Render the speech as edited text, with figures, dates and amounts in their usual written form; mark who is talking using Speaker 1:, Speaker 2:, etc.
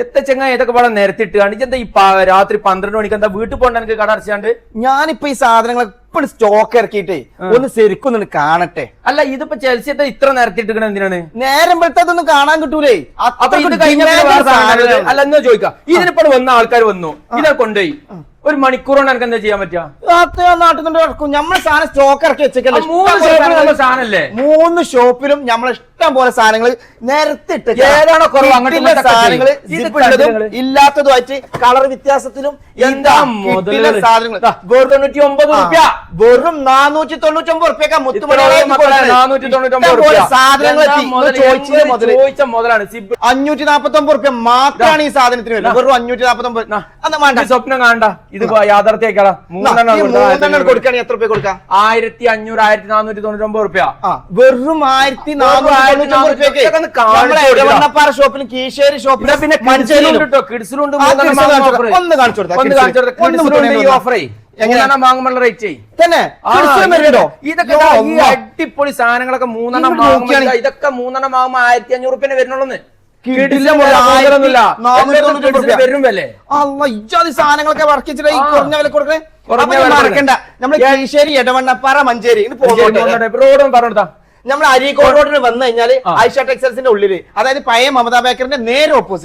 Speaker 1: എത്ര ചെങ്ങ ഇതൊക്കെ പാടെ നിരത്തിട്ട് എന്താ ഈ രാത്രി 12 മണിക്ക് എന്താ വീട്ടിൽ പോകണ്ട എനിക്ക് കട അടച്ചാണ്ട്?
Speaker 2: ഞാനിപ്പോ ഈ സാധനങ്ങൾ ഇപ്പോഴും സ്റ്റോക്ക് ഇറക്കിയിട്ടേ ഒന്ന് ശരിക്കും ഒന്ന് കാണട്ടെ.
Speaker 1: അല്ല ഇതിപ്പോ ചെൽസിയത്തെ ഇത്ര നിരത്തിട്ട് എന്തിനാണ്?
Speaker 2: നേരം വെളുത്തൊന്നും കാണാൻ കിട്ടൂലേ.
Speaker 1: അപ്പൊ ഇത് കഴിഞ്ഞ അല്ല എന്നാ ചോദിക്കാം, ഇതിനിപ്പോൾ വന്ന ആൾക്കാർ വന്നു ഇതൊക്കെ കൊണ്ടുപോയി ഒരു മണിക്കൂർ കൊണ്ട് എനിക്ക് എന്താ ചെയ്യാൻ പറ്റുക?
Speaker 2: നാട്ടിൽ നിന്ന് നടക്കും. നമ്മളെ സാധനം സ്റ്റോക്ക് ഇറക്കി വെച്ചേക്കല്ലേ. 3 ഷോപ്പിലും നമ്മളെ ഇഷ്ടം പോലെ സാധനങ്ങൾ നിരത്തിട്ട്
Speaker 1: ഏതാണോ കുറവ് അങ്ങോട്ട്
Speaker 2: സാധനങ്ങൾ ഇല്ലാത്തതുമായിട്ട് കളർ വ്യത്യാസത്തിലും
Speaker 1: എന്താ
Speaker 2: സാധനങ്ങൾ
Speaker 1: വെറും
Speaker 2: 499 റുപ്യക്ക
Speaker 1: സാധനങ്ങൾ ചോദിച്ച മുതലാണ്
Speaker 2: 549 റുപ്യ മാത്രമാണ് ഈ സാധനത്തിന് വരുന്നത്. വെറും 549.
Speaker 1: സ്വപ്നം കാണണ്ട, ഇത് യാഥാർത്ഥ്യക്കാളാ.
Speaker 2: 3 കൊടുക്കുകയാണെങ്കിൽ എത്ര റുപ്യ കൊടുക്കാം?
Speaker 1: 1500 1499 റുപ്യ.
Speaker 2: വെറും 1499 റുപ്യക്ക് ഷോപ്പിലും കീശേരി ഷോപ്പിലും പിന്നെ
Speaker 1: കിഡ്സിലുണ്ട്.
Speaker 2: ഒന്ന് കാണിച്ചു കൊടുത്താൽ
Speaker 1: വാങ്ങുമ്പോൾ റേറ്റ്
Speaker 2: തന്നെ
Speaker 1: ഇതൊക്കെ ഈ അടിപൊളി സാധനങ്ങളൊക്കെ 3 ഇതൊക്കെ 3 വാങ്ങുമ്പോ 1500 റുപ്യനെ വരുന്നുള്ളൂ.
Speaker 2: സാധനങ്ങളൊക്കെ വർക്ക് വെച്ചിട്ട് ഈ കുറഞ്ഞ വില കൊടുക്കണേ. മറക്കണ്ട, നമ്മള് കീശേരി, എടവണ്ണപ്പാറ, മഞ്ചേരി
Speaker 1: റോഡും പറഞ്ഞെടുത്താ.
Speaker 2: നമ്മൾ അരീക്കോട് റോഡിന് വന്നു കഴിഞ്ഞാൽ ആയിഷ ടെക്സ്റ്റൈൽസിന്റെ ഉള്ളില്, അതായത് പഴയ മമതാ ബേക്കറിന്റെ നേരെ ഓപ്പോസിറ്റ്.